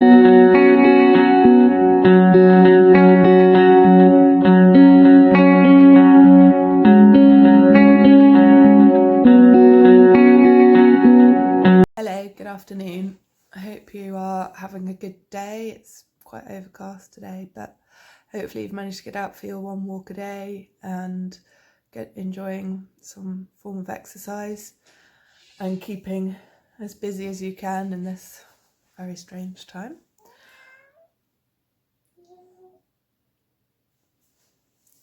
Hello, good afternoon. I hope you are having a good day. It's quite overcast today, but hopefully you've managed to get out for your one walk a day and enjoying some form of exercise and keeping as busy as you can in this very strange time.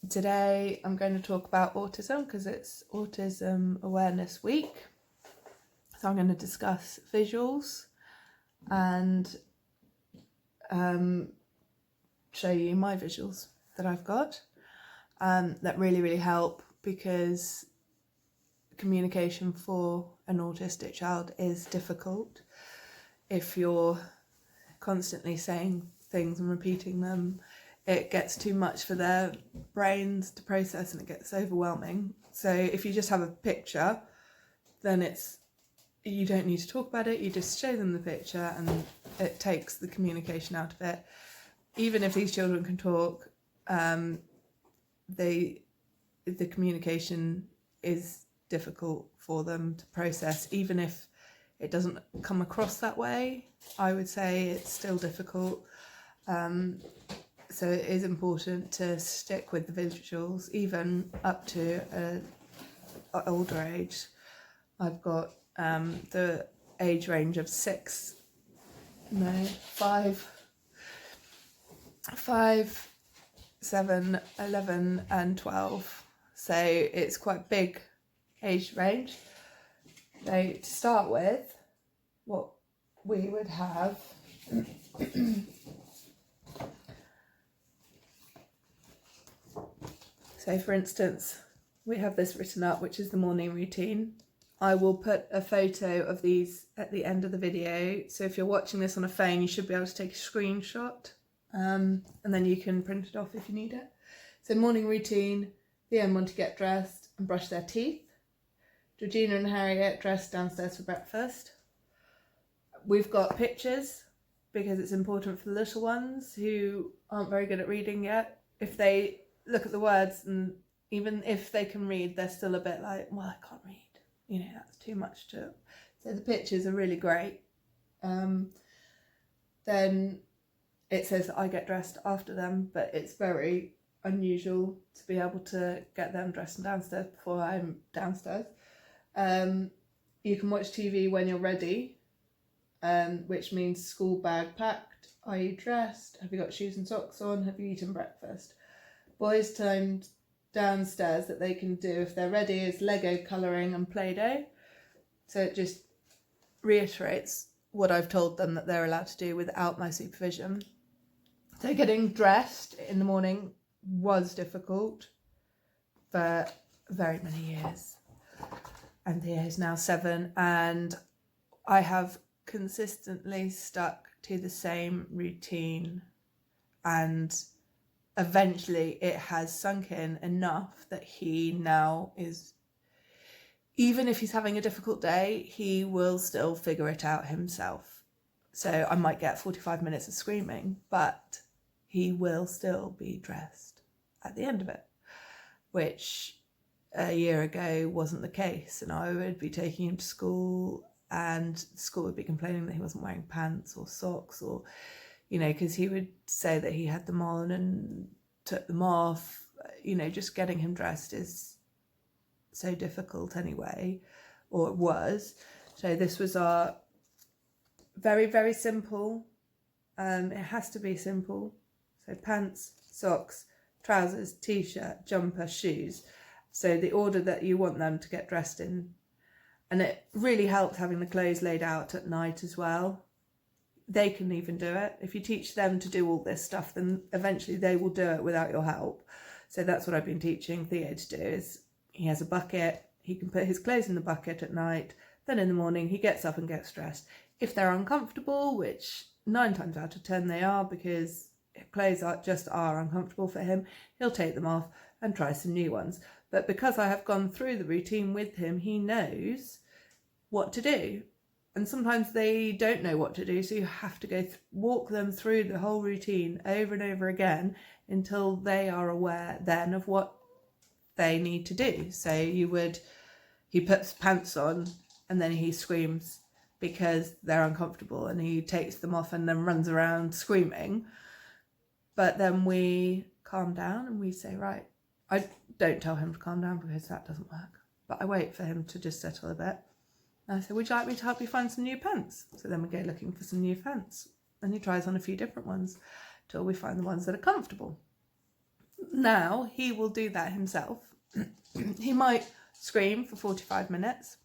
Today I'm going to talk about autism because it's Autism Awareness Week. So I'm going to discuss visuals and show you my visuals that I've got that really help, because communication for an autistic child is difficult. If you're constantly saying things and repeating them, it gets too much for their brains to process and it gets overwhelming. So if you just have a picture, then you don't need to talk about it, you just show them the picture and it takes the communication out of it. Even if these children can talk, the communication is difficult for them to process. Even if it doesn't come across that way, I would say it's still difficult. So it is important to stick with the visuals, even up to an older age. I've got the age range of 5, 7, 11 and 12. So it's quite a big age range. So to start with, what we would have so for instance, we have this written up, which is the morning routine. I will put a photo of these at the end of the video. So if you're watching this on a phone, you should be able to take a screenshot and then you can print it off if you need it. So morning routine, the young one to get dressed and brush their teeth. Georgina and Harriet dressed downstairs for breakfast. We've got pictures because it's important for the little ones who aren't very good at reading yet. If they look at the words, and even if they can read, they're still a bit like, well, I can't read. You know, that's too much to... So the pictures are really great. Then it says that I get dressed after them, but it's very unusual to be able to get them dressed and downstairs before I'm downstairs. You can watch TV when you're ready, which means school bag packed. Are you dressed? Have you got shoes and socks on? Have you eaten breakfast? Boys' time downstairs that they can do if they're ready is Lego colouring and Play-Doh. So it just reiterates what I've told them that they're allowed to do without my supervision. So getting dressed in the morning was difficult for very many years. And Theo is now 7, and I have consistently stuck to the same routine, and eventually it has sunk in enough that he now is, even if he's having a difficult day, he will still figure it out himself. So I might get 45 minutes of screaming, but he will still be dressed at the end of it, which a year ago wasn't the case. And I would be taking him to school and the school would be complaining that he wasn't wearing pants or socks, or, you know, because he would say that he had them on and took them off. You know, just getting him dressed is so difficult anyway, or it was. So this was our very simple. It has to be simple. So pants, socks, trousers, t-shirt, jumper, shoes. So the order that you want them to get dressed in. And it really helps having the clothes laid out at night as well. They can even do it. If you teach them to do all this stuff, then eventually they will do it without your help. So that's what I've been teaching Theo to do, is he has a bucket, he can put his clothes in the bucket at night, then in the morning he gets up and gets dressed. If they're uncomfortable, which 9 times out of 10 they are, because clothes are uncomfortable for him, he'll take them off and try some new ones. But because I have gone through the routine with him, he knows what to do. and sometimes they don't know what to do, so you have to walk them through the whole routine over and over again until they are aware then of what they need to do. So he puts pants on and then he screams because they're uncomfortable, and he takes them off and then runs around screaming. But then we calm down and we say, right, I don't tell him to calm down because that doesn't work, but I wait for him to just settle a bit. And I say, would you like me to help you find some new pants? So then we go looking for some new pants, and he tries on a few different ones till we find the ones that are comfortable. Now he will do that himself. He might scream for 45 minutes,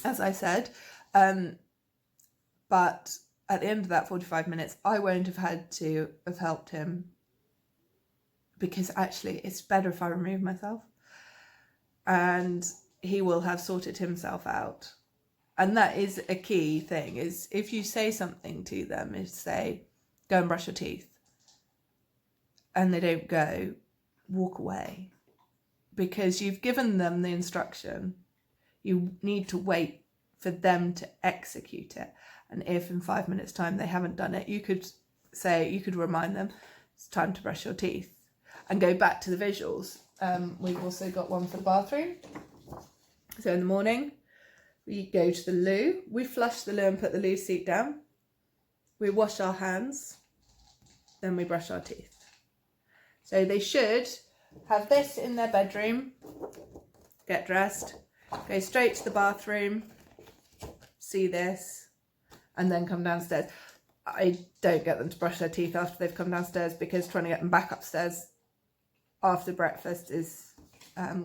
as I said, but at the end of that 45 minutes, I won't have had to have helped him, because actually it's better if I remove myself, and he will have sorted himself out. And that is a key thing, is if you say something to them, is say, go and brush your teeth, and they don't go, walk away, because you've given them the instruction. You need to wait for them to execute it. And if in 5 minutes time they haven't done it, you could remind them, it's time to brush your teeth, and go back to the visuals. We've also got one for the bathroom. So in the morning, we go to the loo, we flush the loo and put the loo seat down, we wash our hands, then we brush our teeth. So they should have this in their bedroom, get dressed, go straight to the bathroom, see this, and then come downstairs. I don't get them to brush their teeth after they've come downstairs, because trying to get them back upstairs after breakfast is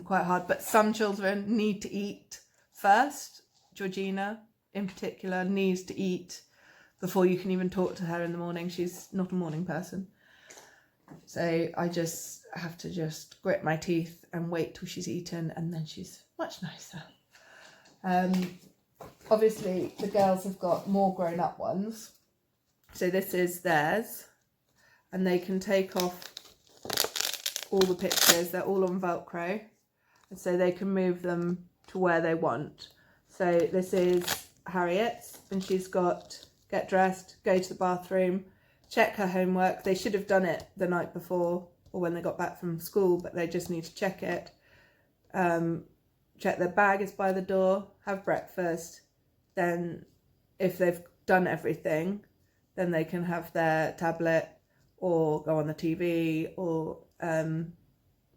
quite hard. But some children need to eat first. Georgina in particular needs to eat before you can even talk to her in the morning. She's not a morning person. So I just have to just grit my teeth and wait till she's eaten, and then she's much nicer. Obviously the girls have got more grown-up ones. So this is theirs, and they can take off all the pictures. They're all on Velcro, and so they can move them to where they want. So this is Harriet's, and she's got get dressed, go to the bathroom, check her homework. They should have done it the night before or when they got back from school, but they just need to check it. Check their bag is by the door, have breakfast. Then if they've done everything, then they can have their tablet or go on the TV or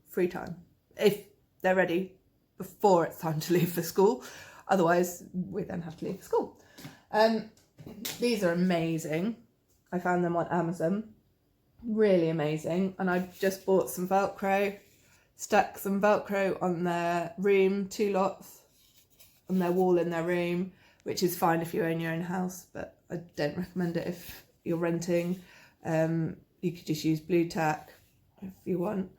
free time, if they're ready before it's time to leave for school. Otherwise, we then have to leave for school. These are amazing. I found them on Amazon. Really amazing. And I've just bought some Velcro, stuck some Velcro on their room, 2 lots on their wall in their room, which is fine if you own your own house, but I don't recommend it if you're renting. You could just use blue tack if you want.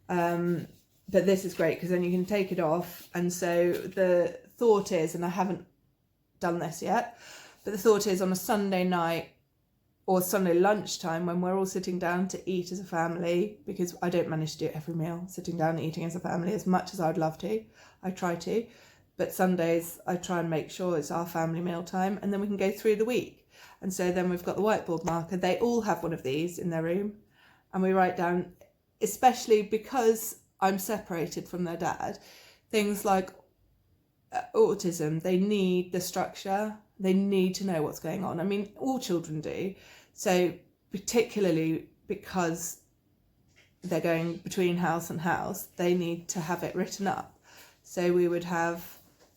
But this is great because then you can take it off. And so the thought is, and I haven't done this yet, but the thought is on a Sunday night or Sunday lunchtime when we're all sitting down to eat as a family, because I don't manage to do every meal, sitting down and eating as a family as much as I'd love to. I try to, but Sundays I try and make sure it's our family meal time, and then we can go through the week. And so then we've got the whiteboard marker. They all have one of these in their room, and we write down, especially because I'm separated from their dad, things like autism. They need the structure. They need to know what's going on. I mean, all children do. So particularly because they're going between house and house, they need to have it written up. So we would have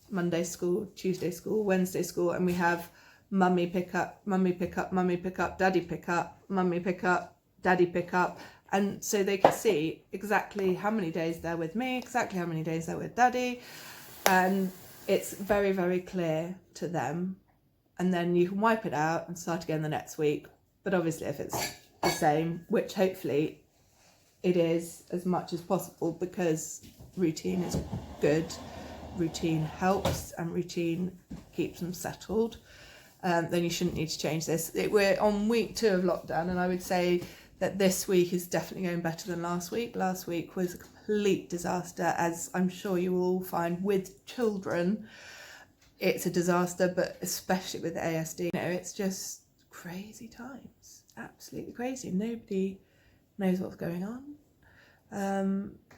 Monday school, Tuesday school, Wednesday school, and we have mummy pick up, mummy pick up, mummy pick up, daddy pick up, mummy pick up, daddy pick up. And so they can see exactly how many days they're with me, exactly how many days they're with daddy. And it's very, very clear to them. And then you can wipe it out and start again the next week. But obviously if it's the same, which hopefully it is as much as possible, because routine is good, routine helps, and routine keeps them settled, then you shouldn't need to change this. We're on week 2 of lockdown, and I would say that this week is definitely going better than last week. Last week was a complete disaster, as I'm sure you will all find with children. it's a disaster, but especially with the ASD, you know, it's just crazy times, absolutely crazy. Nobody knows what's going on.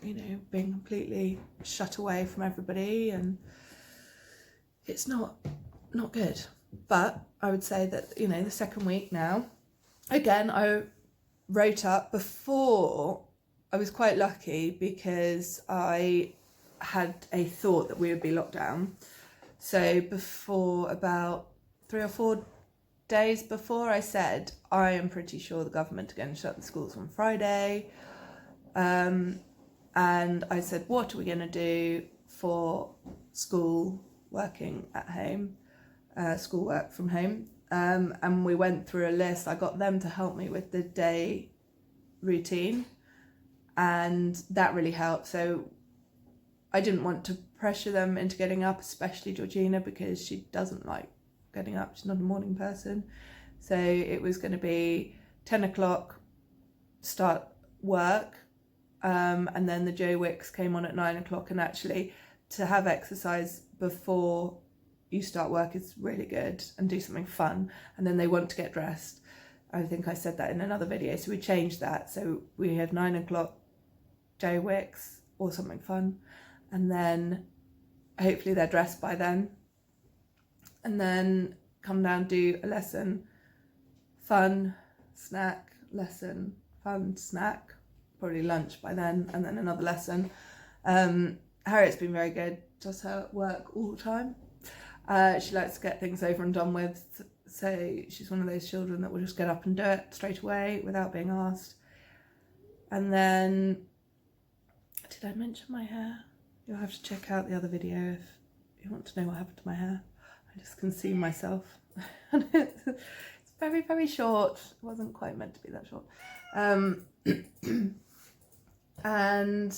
You know, being completely shut away from everybody, and it's not good. But I would say that, you know, the second week now, again, I wrote up before. I was quite lucky because I had a thought that we would be locked down. So before, about 3 or 4 days before, I said, I am pretty sure the government are going to shut the schools on Friday. And I said, what are we going to do for school working at home, school work from home? And we went through a list. I got them to help me with the day routine, and that really helped. So I didn't want to pressure them into getting up, especially Georgina, because she doesn't like getting up. She's not a morning person. So it was going to be 10 o'clock start work, and then the Joe Wicks came on at 9 o'clock. And actually, to have exercise before you start work is really good, and do something fun. And then they want to get dressed. I think I said that in another video, so we changed that. So we had 9 o'clock Joe Wicks or something fun, and then hopefully they're dressed by then, and then come down, do a lesson, fun, snack, lesson, fun, snack, probably lunch by then, and then another lesson. Harriet's been very good, does her work all the time. She likes to get things over and done with, so she's one of those children that will just get up and do it straight away without being asked. And then, did I mention my hair? You'll have to check out the other video if you want to know what happened to my hair. I just consumed myself. It's very, very short. It wasn't quite meant to be that short. And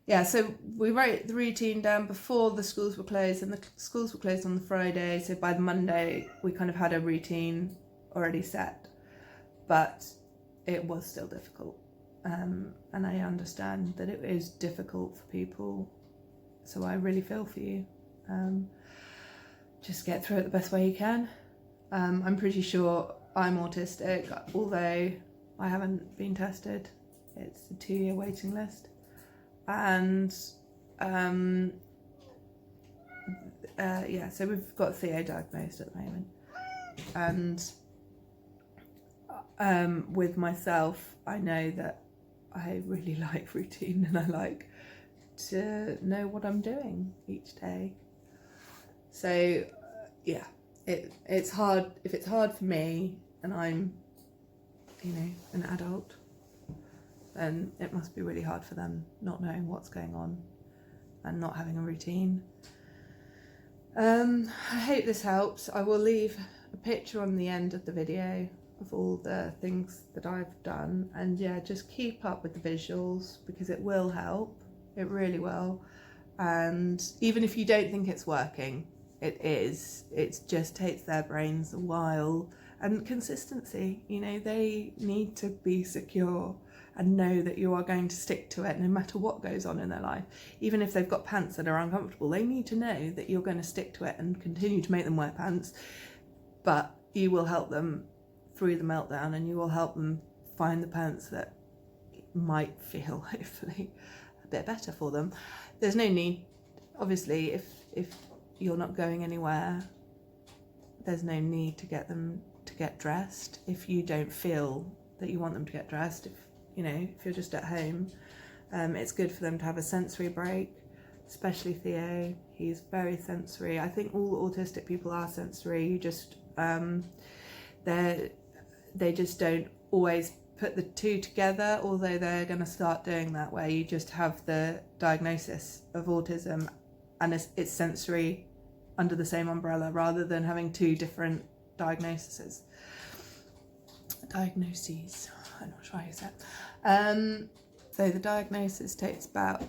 yeah, so we wrote the routine down before the schools were closed, and the schools were closed on the Friday. So by the Monday, we kind of had a routine already set, but it was still difficult. And I understand that it is difficult for people, so I really feel for you. Just get through it the best way you can. I'm pretty sure I'm autistic, although I haven't been tested. It's a 2-year waiting list. And yeah, so we've got Theo diagnosed at the moment. And with myself, I know that I really like routine, and I like to know what I'm doing each day. So yeah, it's hard. If it's hard for me and I'm, you know, an adult, then it must be really hard for them, not knowing what's going on and not having a routine. I hope this helps. I will leave a picture on the end of the video of all the things that I've done, and yeah, just keep up with the visuals, because it will help. It really will. And even if you don't think it's working, it is. It just takes their brains a while. And consistency, you know, they need to be secure and know that you are going to stick to it no matter what goes on in their life. Even if they've got pants that are uncomfortable, they need to know that you're going to stick to it and continue to make them wear pants. But you will help them through the meltdown, and you will help them find the pants that might feel, hopefully, a bit better for them. There's no need, obviously, if you're not going anywhere, there's no need to get them to get dressed if you don't feel that you want them to get dressed. If you know, if you're just at home, it's good for them to have a sensory break, especially Theo. He's very sensory. I think all autistic people are sensory. You just they just don't always put the two together, although they're going to start doing that, where you just have the diagnosis of autism and it's sensory under the same umbrella, rather than having two different diagnoses. I'm not sure how you say it. So the diagnosis takes about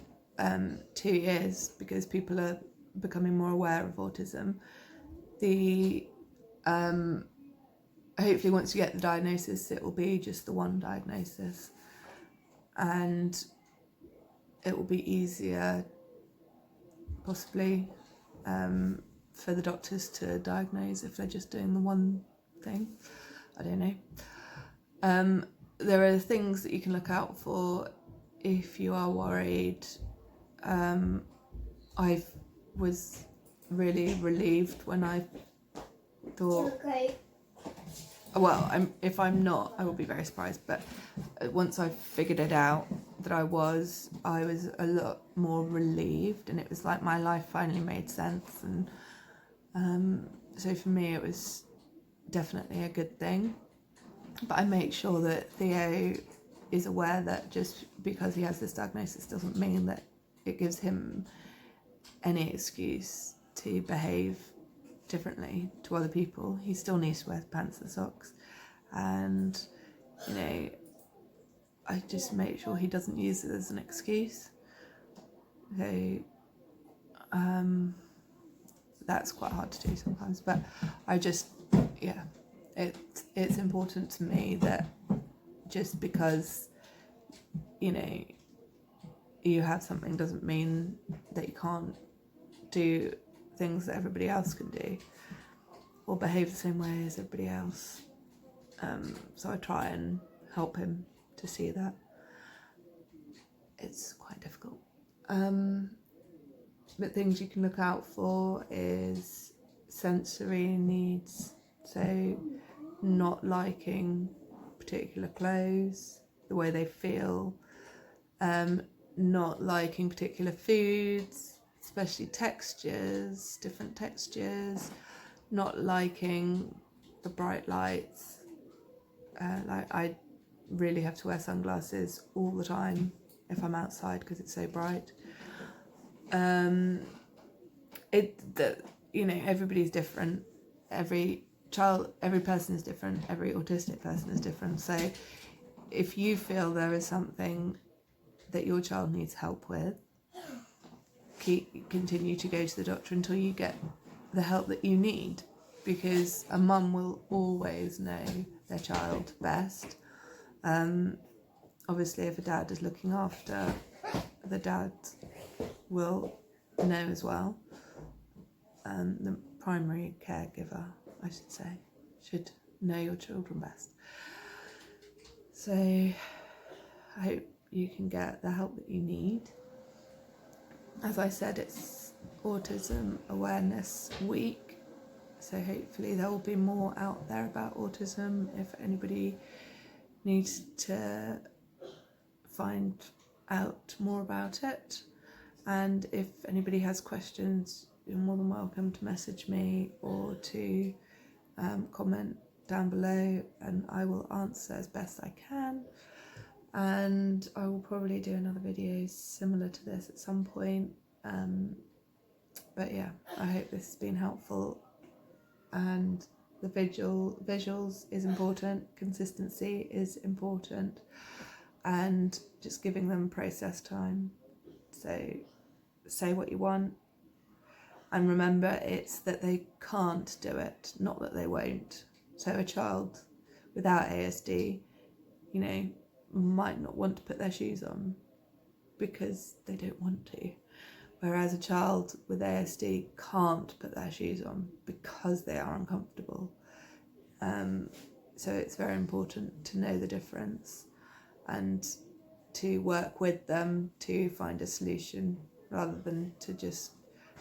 2 years, because people are becoming more aware of autism. Hopefully once you get the diagnosis, it will be just the one diagnosis, and it will be easier, possibly, for the doctors to diagnose if they're just doing the one thing. I don't know. There are things that you can look out for if you are worried. I was really relieved when I thought, well, if I'm not, I will be very surprised, but once I figured it out that I was a lot more relieved, and it was like my life finally made sense. And so for me it was definitely a good thing. But I make sure that Theo is aware that just because he has this diagnosis doesn't mean that it gives him any excuse to behave differently to other people. He still needs to wear pants and socks, and you know, I just make sure he doesn't use it as an excuse. So that's quite hard to do sometimes, but I just, yeah, it's important to me that just because, you know, you have something doesn't mean that you can't do things that everybody else can do or behave the same way as everybody else. So I try and help him to see that. It's quite difficult. But things you can look out for is sensory needs. So not liking particular clothes, the way they feel, not liking particular foods, especially textures, different textures, not liking the bright lights. Like I really have to wear sunglasses all the time if I'm outside because it's so bright. You know, everybody's different. Every person is different. Every autistic person is different. So if you feel there is something that your child needs help with, continue to go to the doctor until you get the help that you need, because a mum will always know their child best. Obviously if a dad is looking after, the dad will know as well. The primary caregiver, I should say, should know your children best. So I hope you can get the help that you need. As I said, it's Autism Awareness Week, so hopefully there will be more out there about autism if anybody needs to find out more about it. And if anybody has questions, you're more than welcome to message me or to comment down below, and I will answer as best I can. And I will probably do another video similar to this at some point. But yeah, I hope this has been helpful. And the visuals is important, consistency is important, and just giving them process time. So say what you want, and remember it's that they can't do it, not that they won't. So a child without ASD, you know, might not want to put their shoes on because they don't want to, whereas a child with ASD can't put their shoes on because they are uncomfortable. So it's very important to know the difference and to work with them to find a solution, rather than to just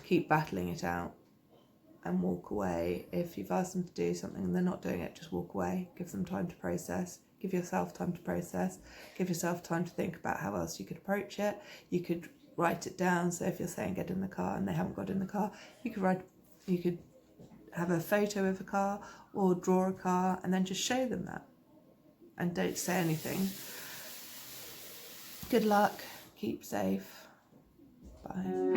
keep battling it out and walk away. If you've asked them to do something and they're not doing it, just walk away. Give them time to process. Give yourself time to process. Give yourself time to think about how else you could approach it. You could write it down. So if you're saying get in the car and they haven't got in the car, you could have a photo of a car or draw a car and then just show them that. And don't say anything. Good luck. Keep safe. Bye.